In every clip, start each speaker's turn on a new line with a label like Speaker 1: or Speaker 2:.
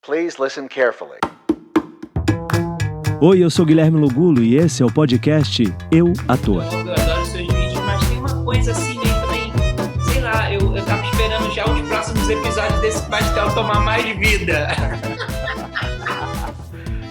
Speaker 1: Please listen carefully.
Speaker 2: Oi, eu sou Guilherme Lugulo e esse é o podcast Eu Ator.
Speaker 3: Eu adoro seus vídeos, mas tem uma coisa assim meio também, sei lá, eu tava esperando já os próximos episódios desse pastel tomar mais vida.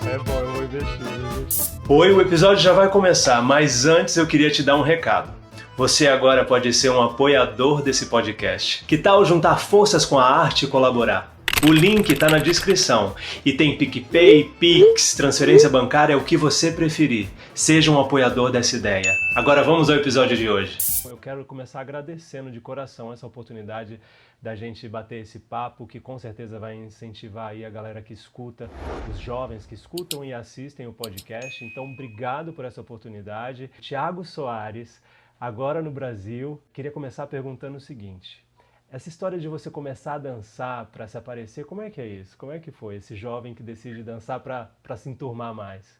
Speaker 4: É bom, eu vou investir. Oi, o episódio já vai começar, mas antes eu queria te dar um recado. Você agora pode ser um apoiador desse podcast. Que tal juntar forças com a arte e colaborar? O link está na descrição e tem PicPay, Pix, transferência bancária, o que você preferir. Seja um apoiador dessa ideia. Agora vamos ao episódio de hoje. Eu quero começar agradecendo de coração essa oportunidade da gente bater esse papo, que com certeza vai incentivar aí a galera que escuta, os jovens que escutam e assistem o podcast. Então, obrigado por essa oportunidade. Thiago Soares, agora no Brasil, queria começar perguntando o seguinte: essa história de você começar a dançar para se aparecer, como é que é isso? Como é que foi esse jovem que decide dançar para se enturmar mais?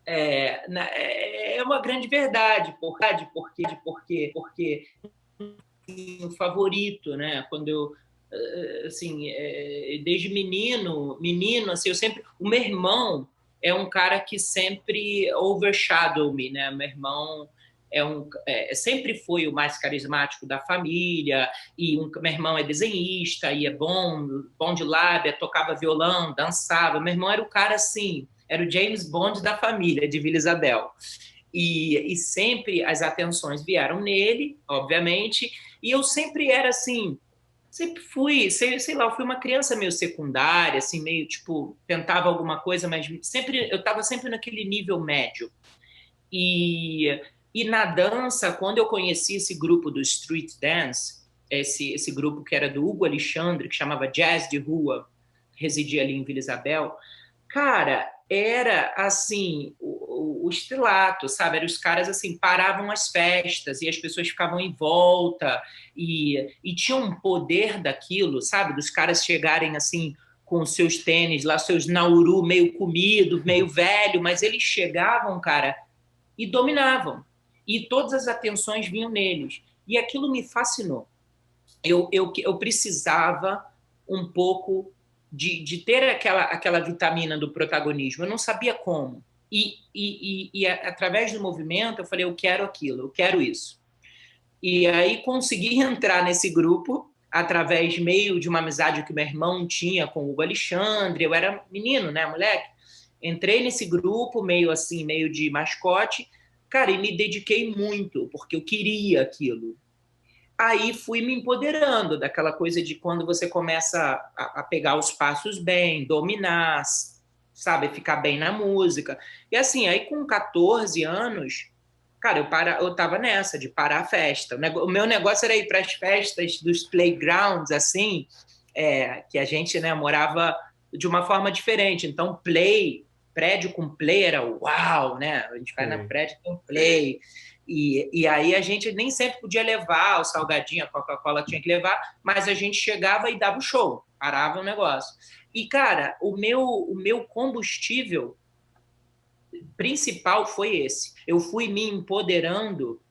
Speaker 3: É uma grande verdade, porque o favorito, né? Quando eu, assim, desde menino, assim, o meu irmão é um cara que sempre overshadow me, né? Meu irmão sempre foi o mais carismático da família, e meu irmão é desenhista, e é bom de lábia, tocava violão, dançava. Meu irmão era o cara assim, era o James Bond da família, de Vila Isabel. E sempre as atenções vieram nele, obviamente, e eu sempre era assim, sempre fui, sei lá, eu fui uma criança meio secundária, assim, meio, tipo, tentava alguma coisa, mas eu estava sempre naquele nível médio. E na dança, quando eu conheci esse grupo do Street Dance, esse grupo que era do Hugo Alexandre, que chamava Jazz de Rua, residia ali em Vila Isabel, cara, era assim, o estrelato, sabe? Eram os caras assim, paravam as festas e as pessoas ficavam em volta e tinha um poder daquilo, sabe? Dos caras chegarem assim com seus tênis lá, seus Nauru meio comido, meio velho, mas eles chegavam, cara, e dominavam. E todas as atenções vinham neles. E aquilo me fascinou. Eu precisava um pouco de ter aquela vitamina do protagonismo. Eu não sabia como. E através do movimento, eu falei, eu quero aquilo, eu quero isso. E aí consegui entrar nesse grupo através meio de uma amizade que meu irmão tinha com o Hugo Alexandre. Eu era menino, né, moleque? Entrei nesse grupo meio assim, meio de mascote, cara, e me dediquei muito, porque eu queria aquilo. Aí fui me empoderando daquela coisa de quando você começa a pegar os passos bem, dominar, sabe, ficar bem na música. E assim, aí com 14 anos, cara, eu tava nessa, de parar a festa. O meu negócio era ir para as festas dos playgrounds, assim, que a gente, né, morava de uma forma diferente. Então, prédio com play era uau, né? A gente vai na prédio com play. E aí a gente nem sempre podia levar o salgadinho, a Coca-Cola tinha que levar, mas a gente chegava e dava o show, parava o negócio. E, cara, o meu combustível principal foi esse. Eu fui me empoderando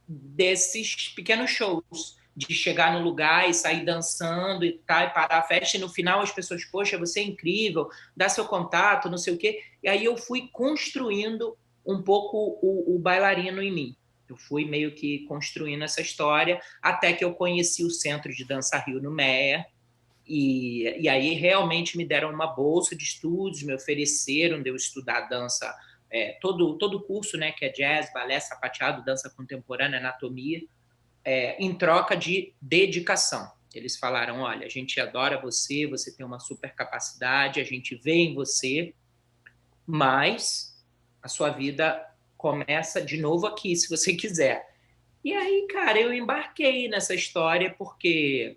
Speaker 3: desses pequenos shows, de chegar no lugar e sair dançando e tal, e parar a festa, e no final as pessoas, poxa, você é incrível, dá seu contato, não sei o quê. E aí eu fui construindo um pouco o bailarino em mim. Eu fui meio que construindo essa história, até que eu conheci o Centro de Dança Rio no Meia, e aí realmente me deram uma bolsa de estudos, me ofereceram de eu estudar dança, todo o curso, né, que é jazz, balé, sapateado, dança contemporânea, anatomia, em troca de dedicação. Eles falaram, olha, a gente adora você, você tem uma super capacidade, a gente vê em você, mas a sua vida começa de novo aqui, se você quiser. E aí, cara, eu embarquei nessa história porque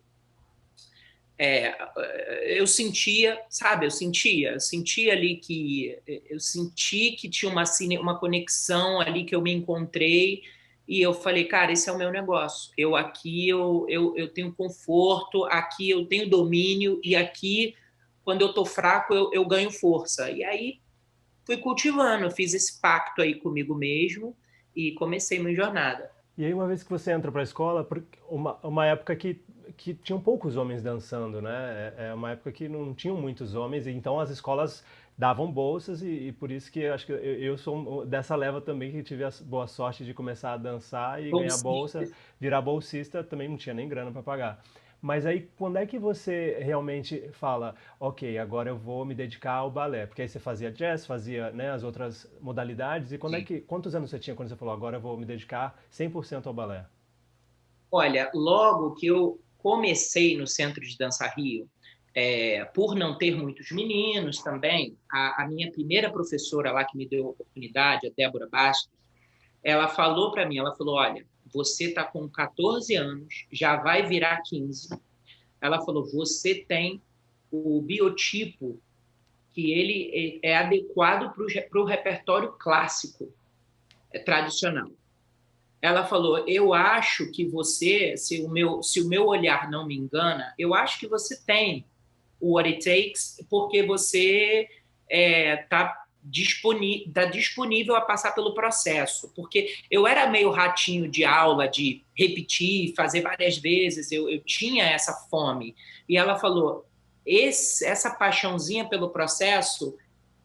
Speaker 3: eu sentia, sabe, eu sentia ali que eu senti que tinha uma conexão ali, que eu me encontrei. E eu falei, cara, esse é o meu negócio. Aqui eu tenho conforto, aqui eu tenho domínio, e aqui, quando eu tô fraco, eu ganho força. E aí fui cultivando, fiz esse pacto aí comigo mesmo e comecei minha jornada.
Speaker 4: E aí, uma vez que você entra para a escola, uma época que que tinham poucos homens dançando, né? É uma época que não tinham muitos homens, e então as escolas davam bolsas e por isso que eu acho que eu sou dessa leva também que tive a boa sorte de começar a dançar e ganhar bolsa,
Speaker 3: Bolsistas.
Speaker 4: virar bolsista, também não tinha nem grana para pagar. Mas aí, quando é que você realmente fala, ok, agora eu vou me dedicar ao balé? Porque aí você fazia jazz, fazia, né, as outras modalidades, e quantos anos você tinha quando você falou, agora eu vou me dedicar 100% ao balé?
Speaker 3: Olha, logo que eu comecei no Centro de Dança Rio, por não ter muitos meninos também, a minha primeira professora lá que me deu a oportunidade, a Débora Bastos, ela falou para mim, ela falou, olha, você está com 14 anos, já vai virar 15. Ela falou, você tem o biotipo que ele é adequado para o repertório clássico, tradicional. Ela falou, eu acho que você, se o meu olhar não me engana, eu acho que você tem o what it takes, porque você está disponível a passar pelo processo. Porque eu era meio ratinho de aula, de repetir, fazer várias vezes, eu tinha essa fome. E ela falou, essa paixãozinha pelo processo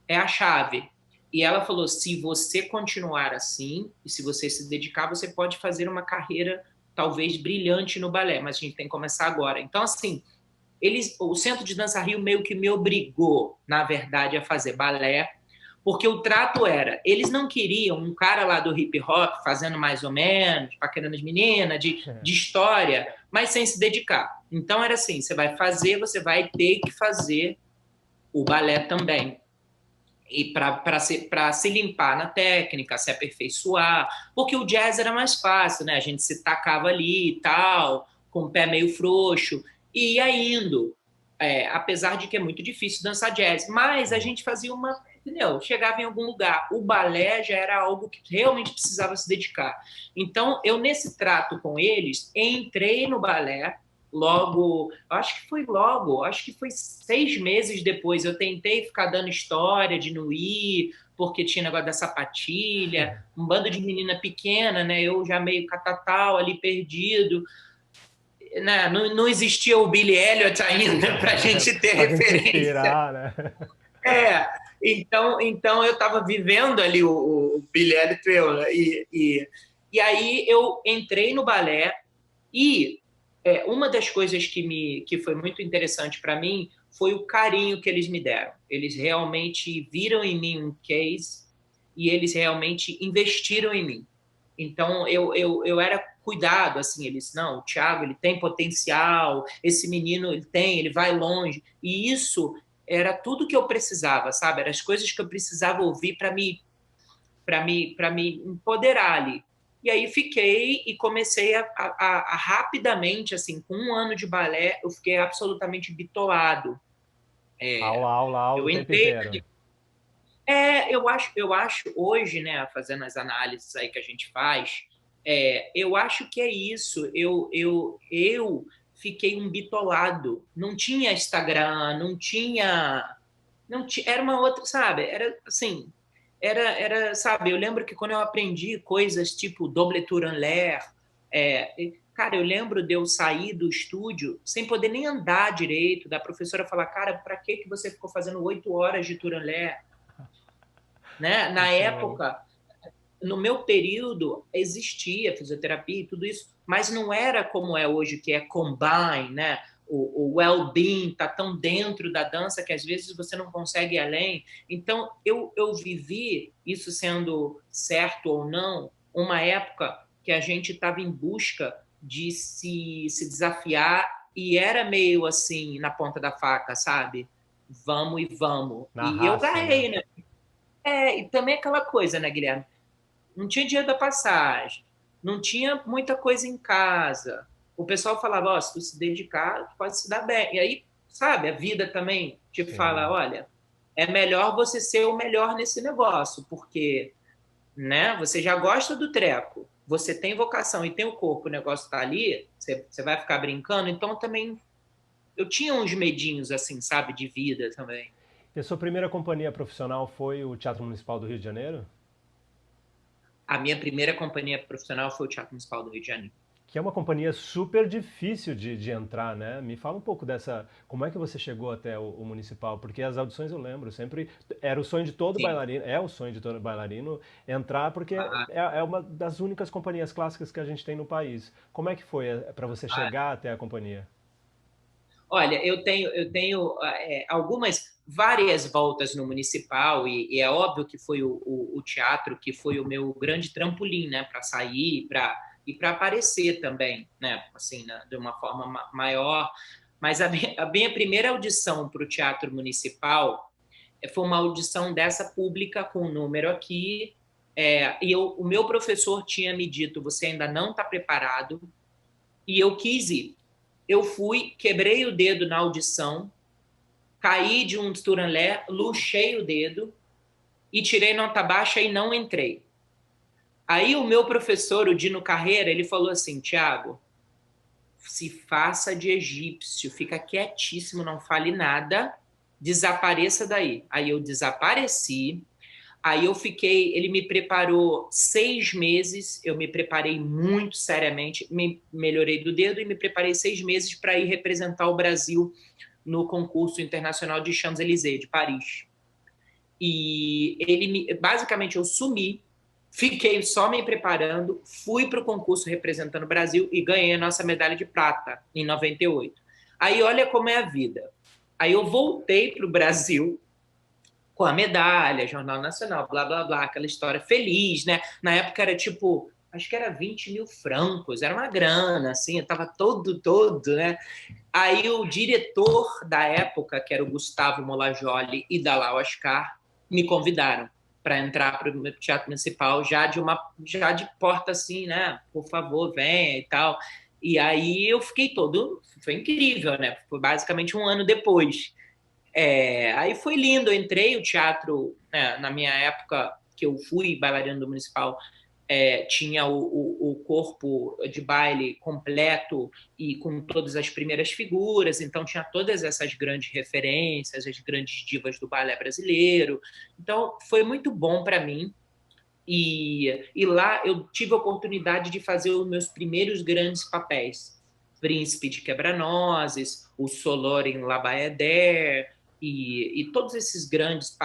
Speaker 3: é a chave. E ela falou, se você continuar assim, e se você se dedicar, você pode fazer uma carreira talvez brilhante no balé, mas a gente tem que começar agora. Então, assim, o Centro de Dança Rio meio que me obrigou, na verdade, a fazer balé, porque o trato era, eles não queriam um cara lá do hip hop fazendo mais ou menos, paquerando as meninas, de história, mas sem se dedicar. Então era assim, você vai fazer, você vai ter que fazer o balé também. E para se limpar na técnica, se aperfeiçoar, porque o jazz era mais fácil, né? A gente se tacava ali e tal, com o pé meio frouxo, e ia indo. Apesar de que é muito difícil dançar jazz, mas a gente fazia entendeu? Chegava em algum lugar. O balé já era algo que realmente precisava se dedicar. Então, eu nesse trato com eles, entrei no balé, acho que foi 6 meses depois, eu tentei ficar dando história de não ir, porque tinha negócio da sapatilha, um bando de menina pequena, né? Eu já meio catatal ali, perdido. Né? Não existia o Billy Elliot ainda para a gente ter
Speaker 4: Pra gente se
Speaker 3: referência.
Speaker 4: inspirar, né?
Speaker 3: É, então eu estava vivendo ali o Billy Elliot, né? E aí eu entrei no balé e uma das coisas que foi muito interessante para mim foi o carinho que eles me deram. Eles realmente viram em mim um case e eles realmente investiram em mim. Então, eu era cuidado, assim, eles, não, o Thiago, ele tem potencial, esse menino, ele vai longe. E isso era tudo que eu precisava, sabe? Eram as coisas que eu precisava ouvir para me empoderar ali. E aí fiquei e comecei a rapidamente, assim, com 1 ano de balé, eu fiquei absolutamente bitolado.
Speaker 4: Aula, aula, aula
Speaker 3: Eu
Speaker 4: o tempo
Speaker 3: entrei.
Speaker 4: inteiro.
Speaker 3: Eu acho hoje, né, fazendo as análises aí que a gente faz, eu acho que é isso. Eu fiquei um bitolado. Não tinha Instagram, não tinha, era uma outra, sabe? Era assim, sabe? Eu lembro que quando eu aprendi coisas tipo double tour en l'air, cara, eu lembro de eu sair do estúdio sem poder nem andar direito, da professora falar, cara, para que você ficou fazendo 8 horas de tour en l'air? Né? Na
Speaker 4: Então,
Speaker 3: época, no meu período, existia fisioterapia e tudo isso, mas não era como é hoje, que é combine, né? O well-being está tão dentro da dança que às vezes você não consegue ir além. Então, eu vivi, isso sendo certo ou não, uma época que a gente estava em busca de se desafiar e era meio assim, na ponta da faca, sabe? Vamos e vamos.
Speaker 4: na
Speaker 3: E eu
Speaker 4: raça, né?
Speaker 3: ganhei, né? E também aquela coisa, né, Guilherme? Não tinha dinheiro da passagem, não tinha muita coisa em casa. O pessoal falava, ó, se tu se dedicar, tu pode se dar bem. E aí, sabe, a vida também te fala,
Speaker 4: Sim.
Speaker 3: olha, é melhor você ser o melhor nesse negócio, porque, né, você já gosta do treco, você tem vocação e tem o corpo, o negócio tá ali, você vai ficar brincando, então também eu tinha uns medinhos assim, sabe, de vida também.
Speaker 4: E a sua primeira companhia profissional foi o Teatro Municipal do Rio de Janeiro?
Speaker 3: A minha primeira companhia profissional foi o Teatro Municipal do Rio de Janeiro.
Speaker 4: que é uma companhia super difícil de entrar, né? Me fala um pouco dessa, como é que você chegou até o Municipal? Porque as audições eu lembro, sempre era o sonho de todo
Speaker 3: Sim.
Speaker 4: bailarino, é o sonho de todo bailarino entrar, porque é uma das únicas companhias clássicas que a gente tem no país. Como é que foi para você chegar até a companhia?
Speaker 3: Olha, eu tenho várias voltas no Municipal e é óbvio que foi o teatro que foi o meu grande trampolim, né, para sair e para aparecer também, né, assim, de uma forma maior. Mas a minha primeira audição para o Teatro Municipal foi uma audição dessa pública com o número aqui, o meu professor tinha me dito: você ainda não está preparado, e eu quis ir. Eu fui, quebrei o dedo na audição, caí de um turanlé, luxei o dedo e tirei nota baixa e não entrei. Aí o meu professor, o Dino Carreira, ele falou assim: Tiago, se faça de egípcio, fica quietíssimo, não fale nada, desapareça daí. Aí eu desapareci. Aí eu fiquei, ele me preparou 6 meses, eu me preparei muito seriamente, me melhorei do dedo e me preparei 6 meses para ir representar o Brasil no concurso internacional de Champs-Élysées, de Paris. E basicamente eu sumi, fiquei só me preparando, fui para o concurso representando o Brasil e ganhei a nossa medalha de prata em 98. Aí olha como é a vida. Aí eu voltei para o Brasil com a medalha, Jornal Nacional, blá, blá, blá, aquela história feliz, né? Na época era tipo, acho que era 20 mil francos, era uma grana, assim, eu tava todo, né? Aí o diretor da época, que era o Gustavo Molajoli e Dalal Ascar, me convidaram para entrar para o Teatro Municipal já de porta assim, né? Por favor, venha e tal. E aí eu fiquei foi incrível, né? Foi basicamente um ano depois. Aí foi lindo, eu entrei o teatro, né, na minha época que eu fui bailarino do Municipal, tinha o corpo de baile completo e com todas as primeiras figuras, então tinha todas essas grandes referências, as grandes divas do balé brasileiro, então foi muito bom para mim, e lá eu tive a oportunidade de fazer os meus primeiros grandes papéis, Príncipe de Quebra-Nozes, o Solor em La Bayadère, e todos esses grandes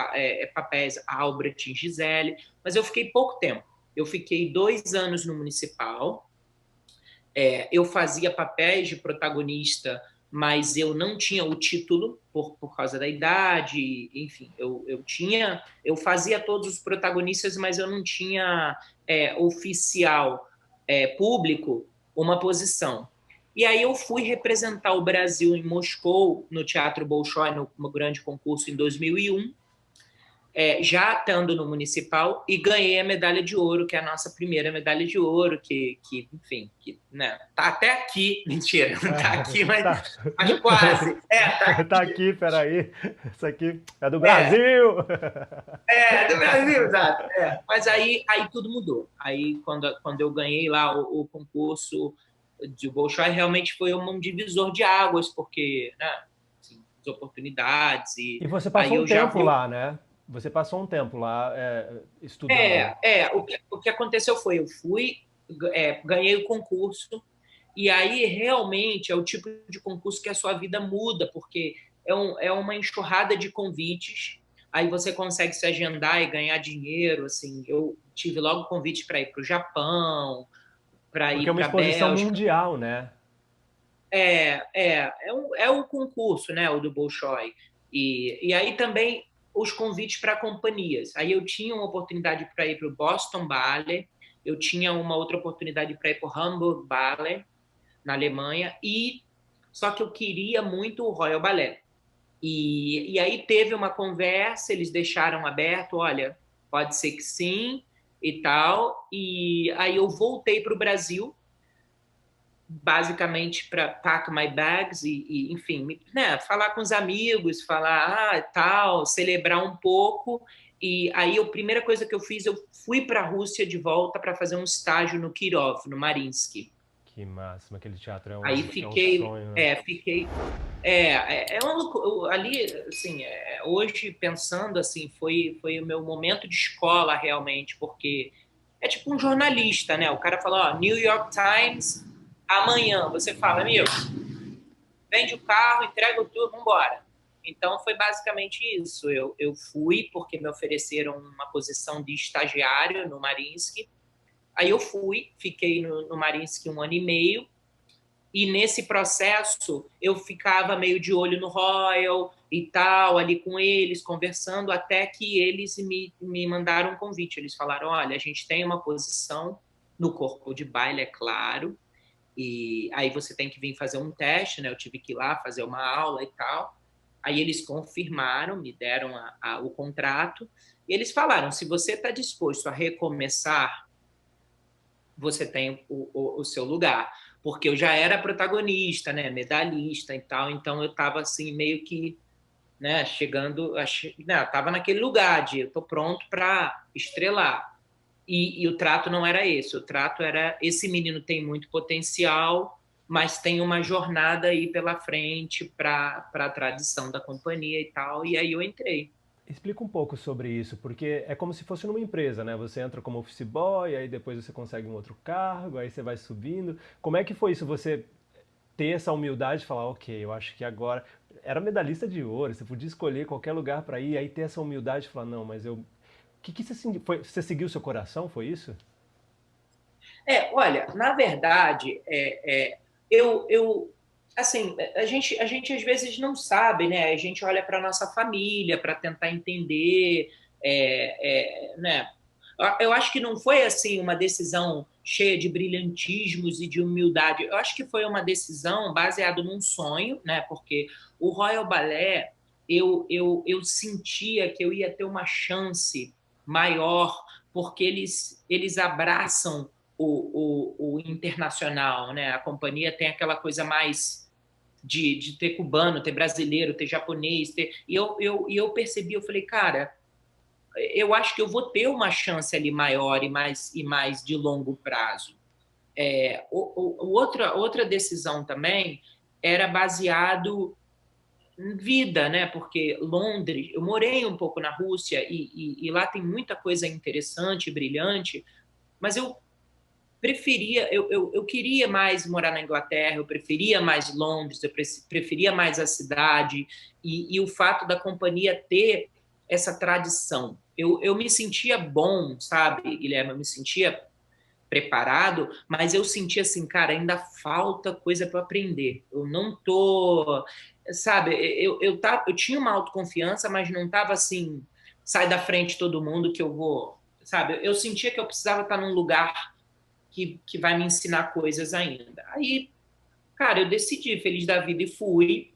Speaker 3: papéis, Albrecht e Gisele, mas eu fiquei pouco tempo. Eu fiquei 2 anos no Municipal, eu fazia papéis de protagonista, mas eu não tinha o título por causa da idade, enfim, eu fazia todos os protagonistas, mas eu não tinha oficial, público, uma posição. E aí eu fui representar o Brasil em Moscou, no Teatro Bolshoi, no grande concurso em 2001, já estando no Municipal, e ganhei a medalha de ouro, que é a nossa primeira medalha de ouro, enfim, né, tá até aqui, mentira, não tá aqui, mas quase.
Speaker 4: Tá aqui, peraí, isso aqui é do Brasil!
Speaker 3: Do Brasil, exato. Mas aí tudo mudou. Aí quando eu ganhei lá o concurso de Bolshoi, realmente foi um divisor de águas, porque, né, assim, as oportunidades
Speaker 4: E você
Speaker 3: aí
Speaker 4: passou um
Speaker 3: eu já
Speaker 4: tempo
Speaker 3: vi.
Speaker 4: lá, né? Você passou um tempo lá estudando.
Speaker 3: O que aconteceu foi, eu fui, ganhei o concurso, e aí realmente é o tipo de concurso que a sua vida muda, porque é uma enxurrada de convites, aí você consegue se agendar e ganhar dinheiro, assim, eu tive logo convite para ir para o Japão, para
Speaker 4: Porque é
Speaker 3: ir
Speaker 4: uma
Speaker 3: para a
Speaker 4: exposição
Speaker 3: Bélgica.
Speaker 4: mundial, né?
Speaker 3: É um concurso, né, o do Bolshoi. E aí também os convites para companhias. Aí eu tinha uma oportunidade para ir para o Boston Ballet, eu tinha uma outra oportunidade para ir para o Hamburg Ballet, na Alemanha, só que eu queria muito o Royal Ballet. E aí teve uma conversa, eles deixaram aberto, olha, pode ser que sim e tal. E aí eu voltei para o Brasil, basicamente para pack my bags enfim, né, falar com os amigos, falar tal, celebrar um pouco. E aí a primeira coisa que eu fiz, eu fui para a Rússia de volta para fazer um estágio no Kirov, no Mariinsky.
Speaker 4: Que máximo, aquele teatro
Speaker 3: Aí
Speaker 4: é um sonho, né?
Speaker 3: ali, assim, hoje pensando assim, foi o meu momento de escola realmente, porque é tipo um jornalista, né? O cara fala, ó, New York Times Amanhã você fala, amigo, vende o carro, entrega o tudo, vamos embora. Então, foi basicamente isso. Eu fui porque me ofereceram uma posição de estagiário no Mariinsky. Aí eu fui, fiquei no Mariinsky 1 ano e meio. E nesse processo, eu ficava meio de olho no Royal e tal, ali com eles, conversando, até que eles me mandaram um convite. Eles falaram, olha, a gente tem uma posição no corpo de baile, é claro, e aí você tem que vir fazer um teste, né? Eu tive que ir lá fazer uma aula e tal. Aí eles confirmaram, me deram o contrato, e eles falaram, se você está disposto a recomeçar, você tem o seu lugar. Porque eu já era protagonista, né? Medalhista e tal, então eu estava assim, meio que, né, chegando, estava naquele lugar de eu estou pronto para estrelar. E o trato não era esse, o trato era, esse menino tem muito potencial, mas tem uma jornada aí pela frente para a tradição da companhia e tal, e aí eu entrei.
Speaker 4: Explica um pouco sobre isso, porque é como se fosse numa empresa, né? Você entra como office boy, aí depois você consegue um outro cargo, aí você vai subindo. Como é que foi isso? Você ter essa humildade de falar, ok, eu acho que agora... Era medalhista de ouro, você podia escolher qualquer lugar para ir, aí ter essa humildade de falar, não, mas eu... O que você, você seguiu o seu coração, foi isso?
Speaker 3: Olha, na verdade, eu assim, a gente às vezes não sabe, né? A gente olha para nossa família para tentar entender, né? Eu acho que não foi assim uma decisão cheia de brilhantismos e de humildade. Eu acho que foi uma decisão baseada num sonho, né? Porque o Royal Ballet, eu sentia que eu ia ter uma chance maior, porque eles abraçam o internacional, né? A companhia tem aquela coisa mais de ter cubano, ter brasileiro, ter japonês, e eu percebi, eu falei, cara, eu acho que eu vou ter uma chance ali maior e mais de longo prazo. Outra decisão também era baseado em vida, né? Porque Londres, eu morei um pouco na Rússia e lá tem muita coisa interessante, brilhante, mas eu queria mais morar na Inglaterra, eu preferia mais Londres, eu preferia mais a cidade e o fato da companhia ter essa tradição. Eu me sentia bom, sabe, Guilherme? Eu me sentia preparado, mas eu sentia assim, cara, ainda falta coisa para aprender. Eu não tô, sabe, eu tinha uma autoconfiança, mas não tava assim, sai da frente todo mundo que eu vou, sabe? Eu sentia que eu precisava estar num lugar que vai me ensinar coisas ainda. Aí, cara, eu decidi, feliz da vida, e fui.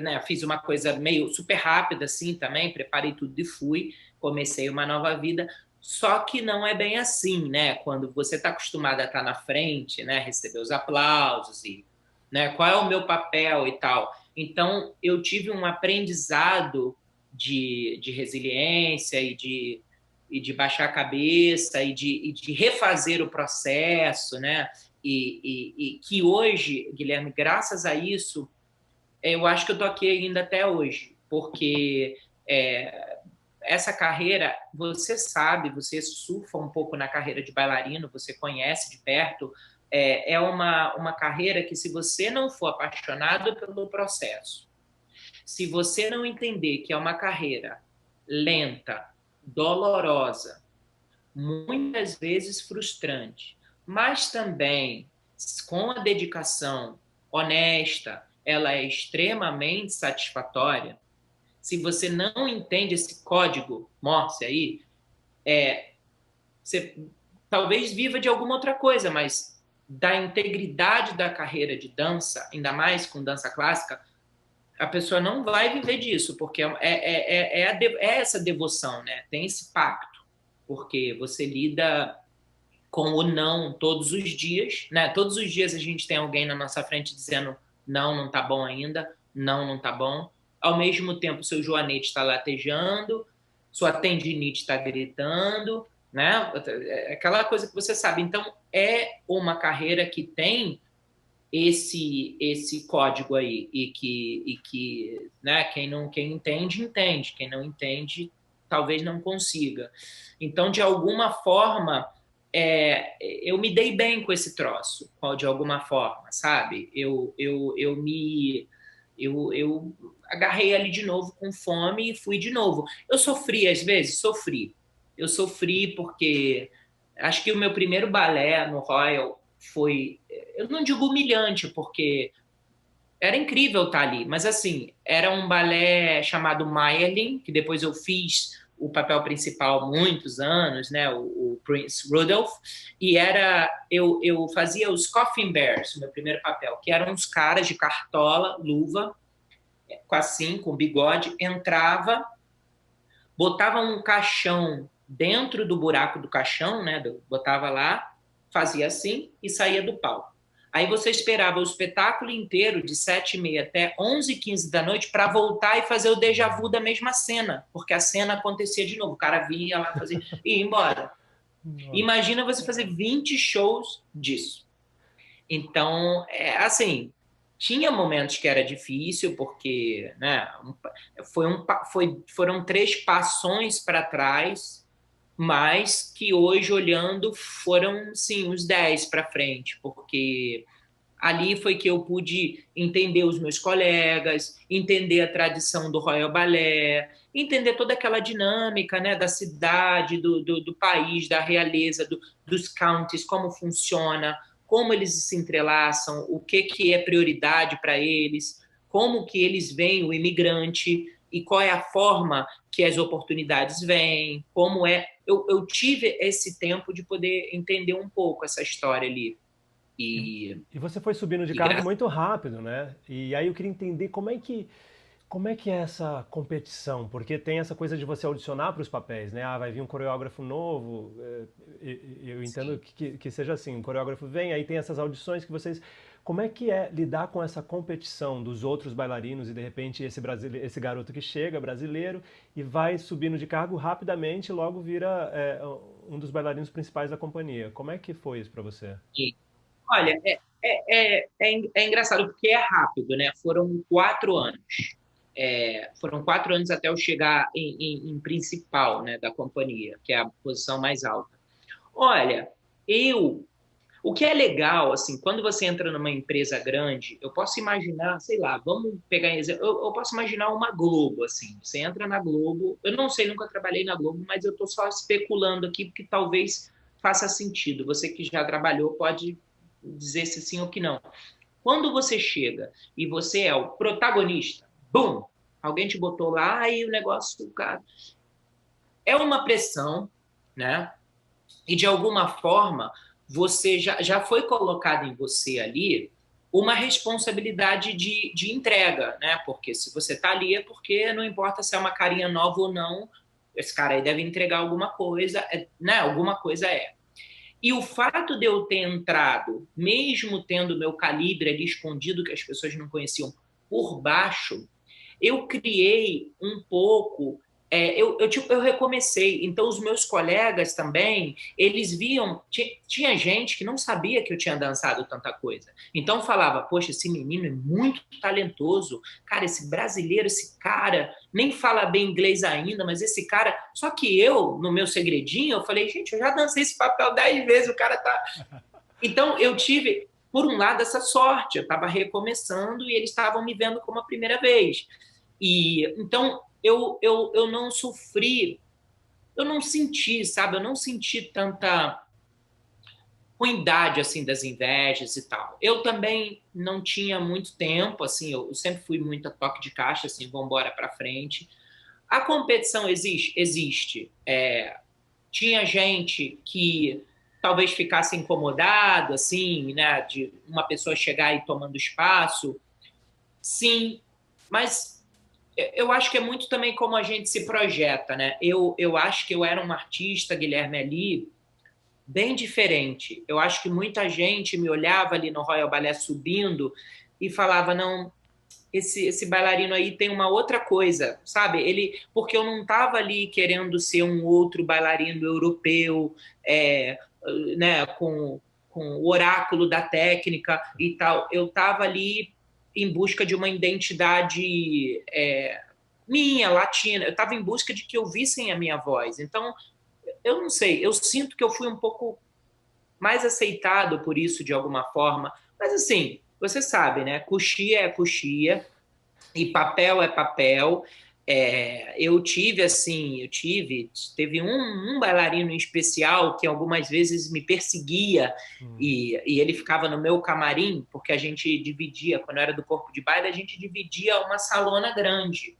Speaker 3: Né, fiz uma coisa meio super rápida assim também, preparei tudo e fui, comecei uma nova vida. Só que não é bem assim, né? Quando você está acostumado a estar na frente, né, receber os aplausos e, né, qual é o meu papel e tal. Então, eu tive um aprendizado de resiliência e de baixar a cabeça e de refazer o processo, né? E que hoje, Guilherme, graças a isso, eu acho que eu tô aqui ainda até hoje, porque essa carreira, você sabe, você surfa um pouco na carreira de bailarino, você conhece de perto, é uma carreira que, se você não for apaixonado pelo processo, se você não entender que é uma carreira lenta, dolorosa, muitas vezes frustrante, mas também com a dedicação honesta, ela é extremamente satisfatória. Se você não entende esse código Morse aí, você talvez viva de alguma outra coisa, mas da integridade da carreira de dança, ainda mais com dança clássica, a pessoa não vai viver disso, porque é essa devoção, né? Tem esse pacto, porque você lida com o não todos os dias, né? Todos os dias a gente tem alguém na nossa frente dizendo não, não tá bom ainda, não, não tá bom. Ao mesmo tempo, seu joanete está latejando, sua tendinite está gritando, né? Aquela coisa que você sabe. Então, é uma carreira que tem esse código aí e que, né? Quem entende, entende. Quem não entende, talvez não consiga. Então, de alguma forma, eu me dei bem com esse troço, de alguma forma, sabe? Eu agarrei ali de novo com fome e fui de novo. Eu sofri às vezes, sofri. Eu sofri porque acho que o meu primeiro balé no Royal foi, eu não digo humilhante, porque era incrível estar ali, mas assim, era um balé chamado Mayerling, que depois eu fiz o papel principal muitos anos, né, o Prince Rudolph, e eu fazia os Coffin Bears, o meu primeiro papel, que eram uns caras de cartola, luva, com bigode, entrava, botava um caixão dentro do buraco do caixão, né, botava lá, fazia assim e saía do palco. Aí você esperava o espetáculo inteiro, de 7h30 até 11h15 da noite, para voltar e fazer o déjà vu da mesma cena, porque a cena acontecia de novo. O cara vinha lá fazer e ia embora. Nossa. Imagina você fazer 20 shows disso. Então, assim, tinha momentos que era difícil, porque, né, foram 3 passões para trás, mas que hoje, olhando, foram, sim, uns 10 para frente, porque ali foi que eu pude entender os meus colegas, entender a tradição do Royal Ballet, entender toda aquela dinâmica, né, da cidade, do país, da realeza, dos counties, como funciona, como eles se entrelaçam, o que é prioridade para eles, como que eles veem o imigrante e qual é a forma que as oportunidades vêm, como é. Eu tive esse tempo de poder entender um pouco essa história ali.
Speaker 4: E você foi subindo de cargo muito rápido, né? E aí eu queria entender como é que é essa competição, porque tem essa coisa de você audicionar para os papéis, né? Ah, vai vir um coreógrafo novo, eu entendo que seja assim, um coreógrafo vem, aí tem essas audições que vocês... Como é que é lidar com essa competição dos outros bailarinos e de repente esse garoto que chega, brasileiro, e vai subindo de cargo rapidamente e logo vira um dos bailarinos principais da companhia? Como é que foi isso para você?
Speaker 3: Olha, é engraçado porque é rápido, né? Foram 4 anos. Foram 4 anos até eu chegar em principal, né, da companhia, que é a posição mais alta. Olha, o que é legal, assim, quando você entra numa empresa grande, eu posso imaginar, sei lá, vamos pegar exemplo, eu posso imaginar uma Globo, assim, você entra na Globo, eu não sei, nunca trabalhei na Globo, mas eu estou só especulando aqui, porque talvez faça sentido. Você que já trabalhou pode dizer se sim ou que não. Quando você chega e você é o protagonista, bum, alguém te botou lá e o negócio, cara, é uma pressão, né? E de alguma forma você já foi colocado em você ali uma responsabilidade de entrega, né? Porque se você está ali é porque não importa se é uma carinha nova ou não, esse cara aí deve entregar alguma coisa, né? Alguma coisa é. E o fato de eu ter entrado, mesmo tendo meu calibre ali escondido, que as pessoas não conheciam, por baixo, eu criei um pouco. Eu recomecei. Então, os meus colegas também, eles viam. Tinha gente que não sabia que eu tinha dançado tanta coisa. Então, falava: poxa, esse menino é muito talentoso. Cara, esse brasileiro, esse cara, nem fala bem inglês ainda, mas esse cara. Só que eu, no meu segredinho, eu falei: gente, eu já dancei esse papel 10 vezes, o cara tá. Então, eu tive, por um lado, essa sorte. Eu estava recomeçando e eles estavam me vendo como a primeira vez. E então eu não sofri, eu não senti, sabe? Eu não senti tanta ruindade assim das invejas e tal. Eu também não tinha muito tempo, assim, eu sempre fui muito a toque de caixa, assim, vamos embora para frente. A competição existe. Tinha gente que talvez ficasse incomodado, assim, né, de uma pessoa chegar e tomando espaço. Sim, mas eu acho que é muito também como a gente se projeta, né? Eu acho que eu era um artista, Guilherme, ali, bem diferente. Eu acho que muita gente me olhava ali no Royal Ballet subindo e falava, não, esse bailarino aí tem uma outra coisa, sabe? Porque eu não estava ali querendo ser um outro bailarino europeu, né, com o oráculo da técnica e tal. Eu estava ali em busca de uma identidade minha, latina. Eu estava em busca de que ouvissem a minha voz. Então, eu não sei, eu sinto que eu fui um pouco mais aceitado por isso de alguma forma. Mas assim, você sabe, né? Coxia é coxia e papel é papel. Teve um bailarino em especial que algumas vezes me perseguia e ele ficava no meu camarim, porque a gente dividia, quando era do corpo de baile, a gente dividia uma salona grande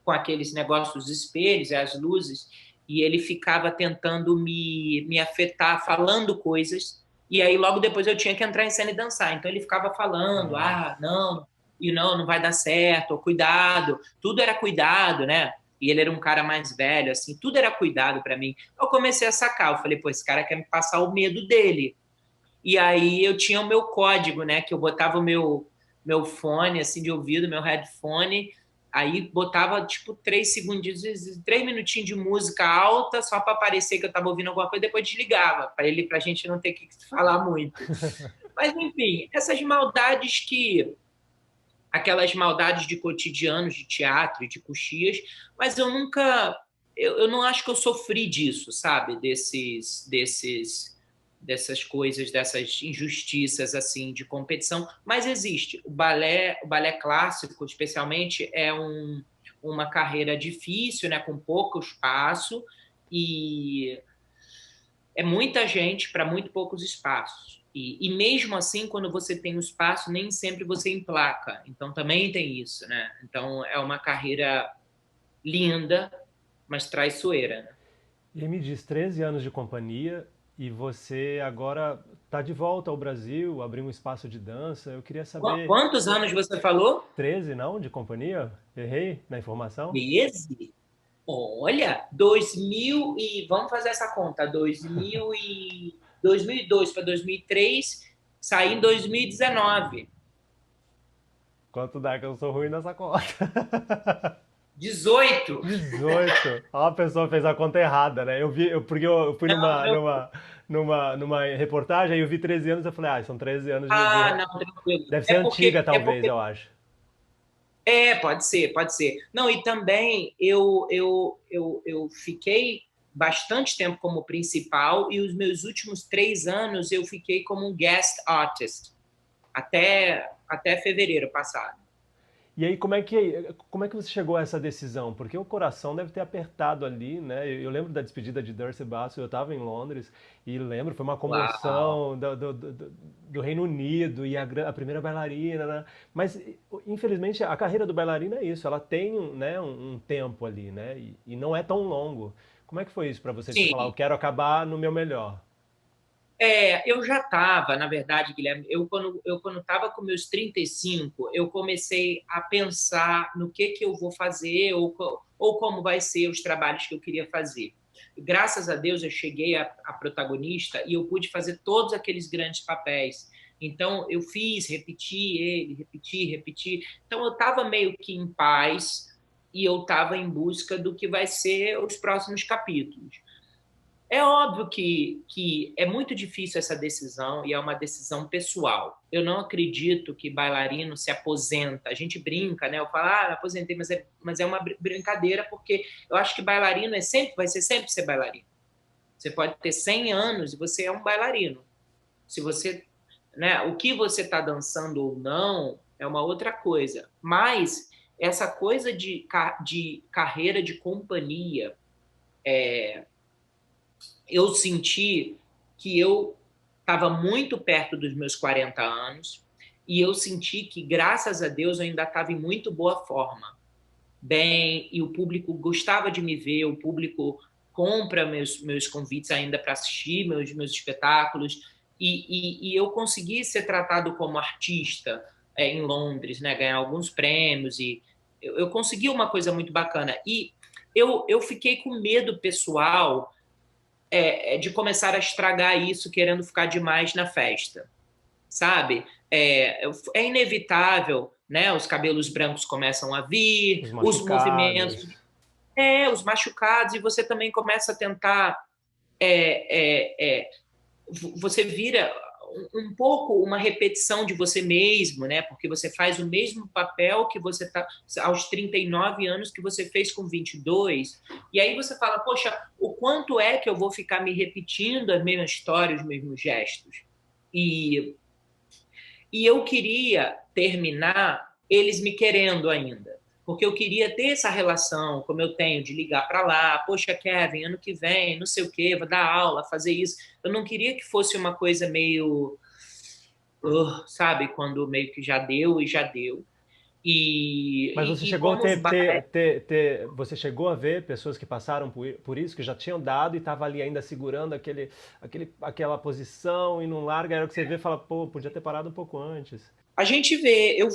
Speaker 3: com aqueles negócios, os espelhos e as luzes, e ele ficava tentando me afetar, falando coisas, e aí logo depois eu tinha que entrar em cena e dançar. Então ele ficava falando, não, e não vai dar certo, cuidado, tudo era cuidado, né? E ele era um cara mais velho, assim, tudo era cuidado para mim. Eu comecei a sacar, eu falei, pô, esse cara quer me passar o medo dele. E aí eu tinha o meu código, né? Que eu botava o meu fone, assim, de ouvido, meu headphone, aí botava, tipo, 3 minutinhos de música alta, só para parecer que eu estava ouvindo alguma coisa, depois desligava, pra gente não ter que falar muito. Mas, enfim, aquelas maldades de cotidianos, de teatro, de coxias, mas eu nunca, eu não acho que eu sofri disso, sabe? Dessas coisas, dessas injustiças assim de competição, mas existe. O balé clássico, especialmente, é uma carreira difícil, né, com pouco espaço, e é muita gente para muito poucos espaços. E mesmo assim, quando você tem o espaço, nem sempre você emplaca. Então também tem isso, né? Então é uma carreira linda, mas traiçoeira, né?
Speaker 4: E me diz, 13 anos de companhia e você agora está de volta ao Brasil, abriu um espaço de dança. Eu queria saber...
Speaker 3: Quantos anos você falou?
Speaker 4: 13, não? De companhia? Errei na informação?
Speaker 3: 13? Olha, 2000 e... Vamos fazer essa conta. 2002 para 2003, saí em 2019.
Speaker 4: Quanto dá que eu sou ruim nessa conta?
Speaker 3: 18.
Speaker 4: 18. A pessoa fez a conta errada, né? Porque eu fui numa reportagem, aí eu vi 13 anos, eu falei, são 13 anos
Speaker 3: Não, tranquilo.
Speaker 4: Deve ser antiga, talvez, eu acho.
Speaker 3: Pode ser, pode ser. Não, e também eu fiquei bastante tempo como principal e os meus últimos 3 anos eu fiquei como um guest artist, até fevereiro passado.
Speaker 4: E aí, como é que você chegou a essa decisão? Porque o coração deve ter apertado ali, né? Eu lembro da despedida de Dircê Basso, eu estava em Londres, e lembro, foi uma comoção do Reino Unido, e a primeira bailarina, né? Mas, infelizmente, a carreira do bailarino é isso, ela tem, né, um tempo ali, né? E não é tão longo. Como é que foi isso para você, de falar, eu quero acabar no meu melhor?
Speaker 3: Eu já estava, na verdade, Guilherme, quando estava com meus 35, eu comecei a pensar no que eu vou fazer ou como vai ser os trabalhos que eu queria fazer. Graças a Deus, eu cheguei a protagonista e eu pude fazer todos aqueles grandes papéis. Então, eu repeti. Então, eu estava meio que em paz e eu estava em busca do que vai ser os próximos capítulos. É óbvio que é muito difícil essa decisão e é uma decisão pessoal. Eu não acredito que bailarino se aposenta. A gente brinca, né? Eu falo, aposentei, mas é uma brincadeira, porque eu acho que bailarino vai sempre ser bailarino. Você pode ter 100 anos e você é um bailarino. Se você, né, o que você está dançando ou não é uma outra coisa. Mas essa coisa de carreira de companhia, eu senti que eu estava muito perto dos meus 40 anos e eu senti que, graças a Deus, eu ainda estava em muito boa forma. Bem, e o público gostava de me ver, o público compra meus convites ainda para assistir meus espetáculos, e eu consegui ser tratado como artista em Londres, né, ganhar alguns prêmios, e eu consegui uma coisa muito bacana. E eu fiquei com medo pessoal de começar a estragar isso querendo ficar demais na festa, sabe? É inevitável, né? Os cabelos brancos começam a vir, os movimentos, os machucados, e você também começa a tentar... você vira um pouco uma repetição de você mesmo, né? Porque você faz o mesmo papel que você tá aos 39 anos que você fez com 22. E aí você fala, poxa, o quanto é que eu vou ficar me repetindo as mesmas histórias, os mesmos gestos? E eu queria terminar eles me querendo ainda, porque eu queria ter essa relação, como eu tenho, de ligar para lá, poxa, Kevin, ano que vem, não sei o quê, vou dar aula, fazer isso. Eu não queria que fosse uma coisa meio, sabe, quando meio que já deu e já deu.
Speaker 4: Mas você chegou a você chegou a ver pessoas que passaram por isso, que já tinham dado e estava ali ainda segurando aquela posição e não larga, era o que você vê e fala, pô, podia ter parado um pouco antes.
Speaker 3: A gente vê, eu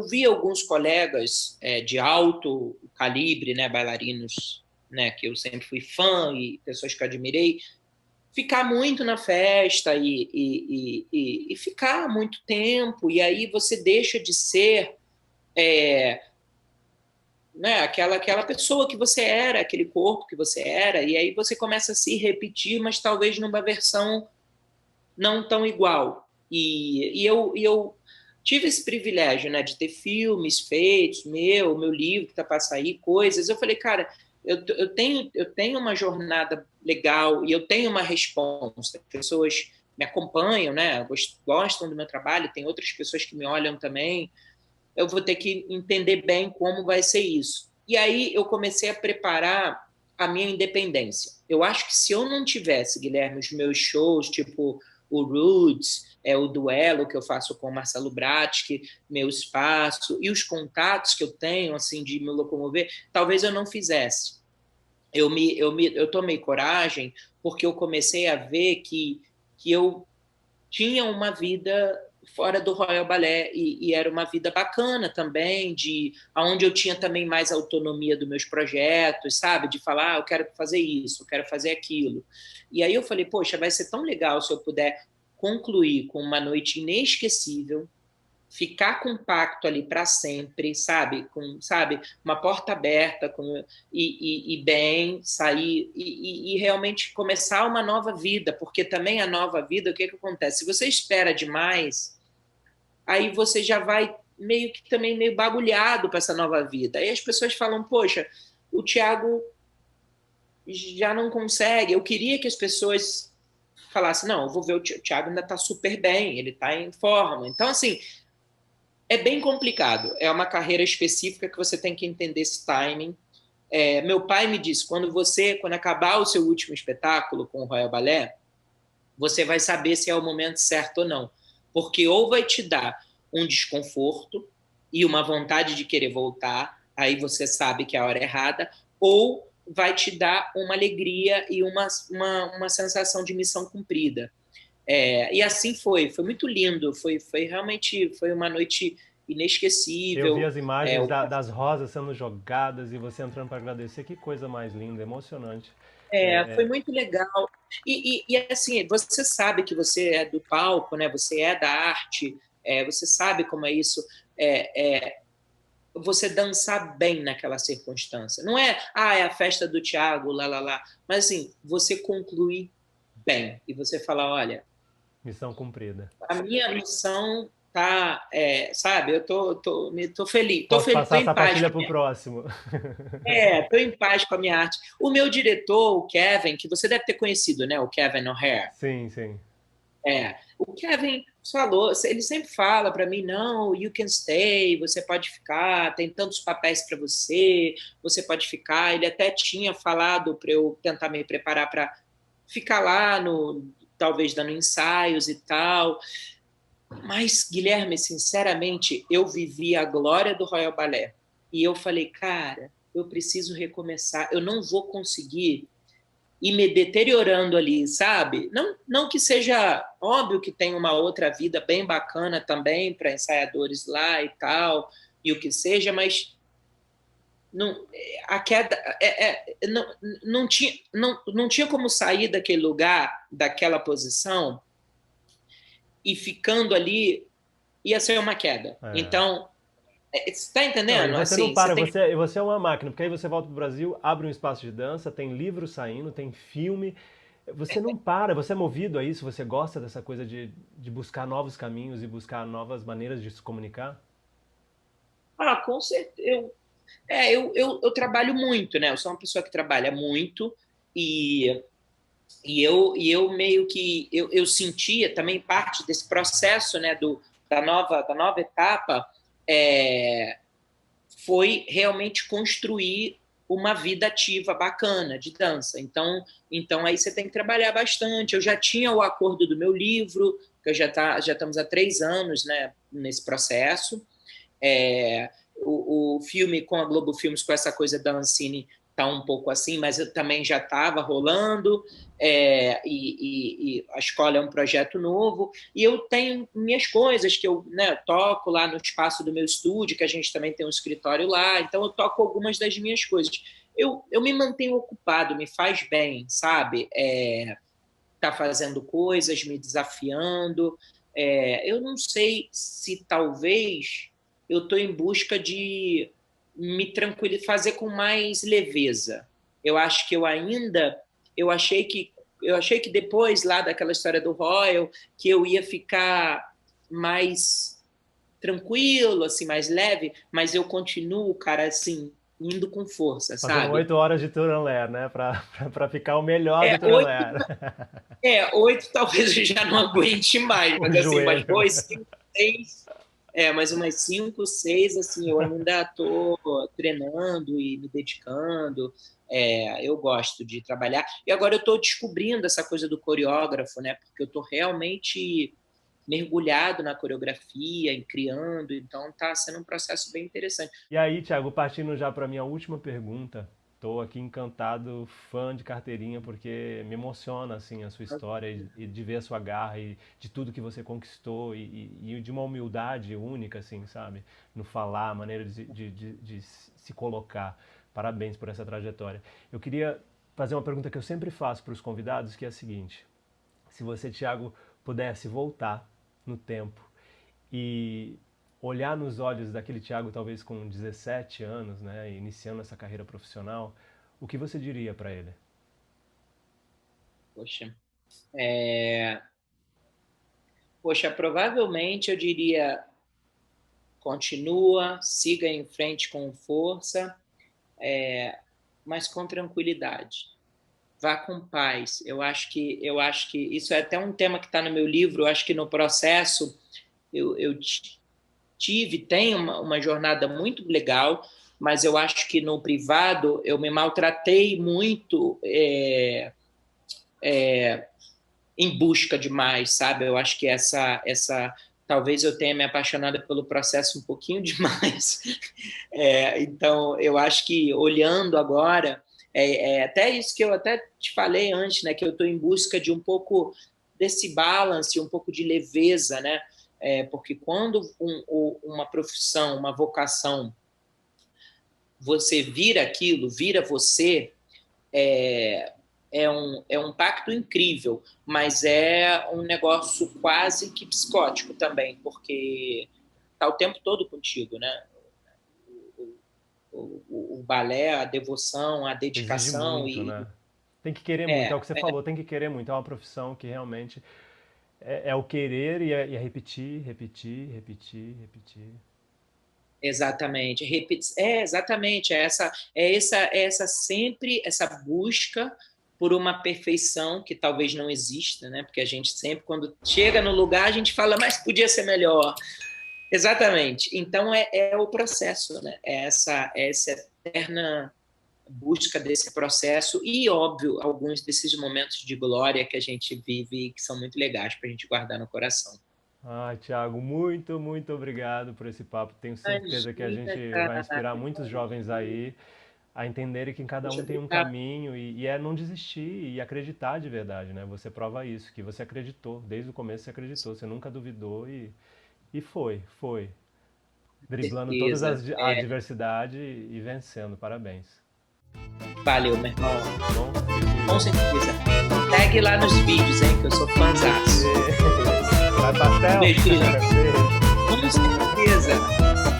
Speaker 3: vi alguns colegas de alto calibre, né, bailarinos, né, que eu sempre fui fã e pessoas que eu admirei, ficar muito na festa e ficar muito tempo, e aí você deixa de ser né, aquela pessoa que você era, aquele corpo que você era, e aí você começa a se repetir, mas talvez numa versão não tão igual. E eu tive esse privilégio, né, de ter filmes feitos, meu livro que está para sair, coisas. Eu falei, cara, eu tenho uma jornada legal e eu tenho uma resposta. As pessoas me acompanham, né, gostam do meu trabalho, tem outras pessoas que me olham também. Eu vou ter que entender bem como vai ser isso. E aí eu comecei a preparar a minha independência. Eu acho que se eu não tivesse, Guilherme, os meus shows, tipo o Roots, o duelo que eu faço com o Marcelo Bratsky, meu espaço, e os contatos que eu tenho, assim, de me locomover, talvez eu não fizesse. Eu tomei coragem porque eu comecei a ver que eu tinha uma vida fora do Royal Ballet e era uma vida bacana também, onde eu tinha também mais autonomia dos meus projetos, sabe? De falar, eu quero fazer isso, eu quero fazer aquilo. E aí eu falei, poxa, vai ser tão legal se eu puder concluir com uma noite inesquecível, ficar com um pacto ali para sempre, sabe? Sabe, uma porta aberta e bem, sair e realmente começar uma nova vida, porque também a nova vida, o que acontece? Se você espera demais, aí você já vai meio que também meio bagulhado para essa nova vida. Aí as pessoas falam, poxa, o Thiago já não consegue. Eu queria que as pessoas falassem, não, eu vou ver o Thiago ainda está super bem, ele está em forma. Então, assim, é bem complicado. É uma carreira específica que você tem que entender esse timing. Meu pai me disse, quando acabar o seu último espetáculo com o Royal Ballet, você vai saber se é o momento certo ou não. Porque ou vai te dar um desconforto e uma vontade de querer voltar, aí você sabe que é a hora errada, ou vai te dar uma alegria e uma sensação de missão cumprida. E assim foi muito lindo, foi realmente foi uma noite inesquecível.
Speaker 4: Eu vi as imagens das rosas sendo jogadas e você entrando para agradecer, que coisa mais linda, emocionante.
Speaker 3: Foi muito legal. E assim, você sabe que você é do palco, né? Você é da arte, você sabe como é isso. Você dançar bem naquela circunstância. Não é a festa do Thiago, lá. Mas assim, você concluir bem. E você falar, olha,
Speaker 4: missão cumprida.
Speaker 3: A minha missão tá, sabe, eu tô feliz.
Speaker 4: Posso passar essa sapatilha pro próximo.
Speaker 3: Tô em paz com a minha arte. O meu diretor, o Kevin, que você deve ter conhecido, né? O Kevin O'Hare.
Speaker 4: Sim, sim.
Speaker 3: O Kevin falou, ele sempre fala para mim, não, you can stay, você pode ficar, tem tantos papéis para você pode ficar. Ele até tinha falado para eu tentar me preparar para ficar lá talvez dando ensaios e tal. Mas, Guilherme, sinceramente, eu vivi a glória do Royal Ballet. E eu falei, cara, eu preciso recomeçar. Eu não vou conseguir ir me deteriorando ali, sabe? Não que seja óbvio que tem uma outra vida bem bacana também para ensaiadores lá e tal, e o que seja, mas não, a queda não tinha como sair daquele lugar, daquela posição, e ficando ali ia ser uma queda. Então, você está entendendo?
Speaker 4: Não, você não para, você é uma máquina, porque aí você volta pro Brasil, abre um espaço de dança, tem livro saindo, tem filme, Você não para, você é movido a isso? Você gosta dessa coisa de buscar novos caminhos e buscar novas maneiras de se comunicar?
Speaker 3: Com certeza. Eu trabalho muito, né? Eu sou uma pessoa que trabalha muito e, e eu meio que eu sentia também parte desse processo, né, da nova etapa, foi realmente construir uma vida ativa bacana de dança. Então aí você tem que trabalhar bastante. Eu já tinha o acordo do meu livro, que já estamos há 3 anos, né, nesse processo. O filme com a Globo Filmes, com essa coisa da Ancine, tá um pouco assim, mas eu também já estava rolando, e a escola é um projeto novo, e eu tenho minhas coisas que eu, né, toco lá no espaço do meu estúdio, que a gente também tem um escritório lá, então eu toco algumas das minhas coisas. Eu me mantenho ocupado, me faz bem, sabe? Tá fazendo coisas, me desafiando. Eu não sei se talvez eu estou em busca de me tranquilizar, fazer com mais leveza. Eu acho que eu achei que depois lá daquela história do Royal, que eu ia ficar mais tranquilo, assim, mais leve, mas eu continuo, cara, assim, indo com força,
Speaker 4: Fazendo
Speaker 3: sabe?
Speaker 4: 8 horas de Turanler, né? Pra ficar o melhor do
Speaker 3: 8,
Speaker 4: Turanler.
Speaker 3: 8 talvez eu já não aguente mais, mas
Speaker 4: O
Speaker 3: assim, mais
Speaker 4: joelho.
Speaker 3: 2, 5, 6, mais umas 5, 6, assim, eu ainda estou treinando e me dedicando. Eu gosto de trabalhar. E agora eu estou descobrindo essa coisa do coreógrafo, né? Porque eu estou realmente mergulhado na coreografia, em criando, então está sendo um processo bem interessante.
Speaker 4: E aí, Thiago, partindo já para minha última pergunta, estou aqui encantado, fã de carteirinha, porque me emociona assim a sua história e de ver a sua garra e de tudo que você conquistou e de uma humildade única, assim, sabe? No falar, a maneira de se colocar. Parabéns por essa trajetória. Eu queria fazer uma pergunta que eu sempre faço para os convidados, que é a seguinte: se você, Thiago, pudesse voltar no tempo e olhar nos olhos daquele Thiago talvez com 17 anos, né, iniciando essa carreira profissional, o que você diria para ele?
Speaker 3: Poxa, provavelmente eu diria: continua, siga em frente com força, mas com tranquilidade. Vá com paz. Eu acho que isso é até um tema que está no meu livro. Eu acho que no processo eu tenho uma jornada muito legal, mas eu acho que no privado eu me maltratei muito em busca de mais, sabe? Eu acho que essa talvez eu tenha me apaixonado pelo processo um pouquinho demais. Então, eu acho que olhando agora, até isso que eu até te falei antes, né? Que eu estou em busca de um pouco desse balance, um pouco de leveza, né? Porque quando uma profissão, uma vocação, você vira aquilo, vira você, é um pacto incrível, mas é um negócio quase que psicótico também, porque está o tempo todo contigo, né? O balé, a devoção, a
Speaker 4: Exige
Speaker 3: dedicação
Speaker 4: muito, né? Tem que querer muito, é o que você falou, tem que querer muito. É uma profissão que realmente é o querer e é repetir, repetir, repetir, repetir.
Speaker 3: Exatamente, exatamente, essa sempre essa busca por uma perfeição que talvez não exista, né? Porque a gente sempre, quando chega no lugar, a gente fala, mas podia ser melhor. Exatamente. Então é o processo, né? Essa eterna busca desse processo e, óbvio, alguns desses momentos de glória que a gente vive que são muito legais para a gente guardar no coração.
Speaker 4: Ai, Thiago, muito, muito obrigado por esse papo. Tenho certeza que a
Speaker 3: Imagina,
Speaker 4: gente vai
Speaker 3: cara.
Speaker 4: inspirar muitos jovens aí a entenderem que cada
Speaker 3: Poxa,
Speaker 4: um tem um
Speaker 3: obrigado.
Speaker 4: caminho e é não desistir e acreditar de verdade, né? Você prova isso, que você acreditou, desde o começo você acreditou, você nunca duvidou e foi, driblando todas
Speaker 3: Certeza.
Speaker 4: as a adversidade e vencendo. Parabéns.
Speaker 3: Valeu, meu irmão.
Speaker 4: Tá bom?
Speaker 3: Com certeza. Segue lá nos vídeos, hein, que eu sou fãzaço.
Speaker 4: Vai pastel?
Speaker 3: Beijo, querido.
Speaker 4: Beijo.
Speaker 3: Com certeza.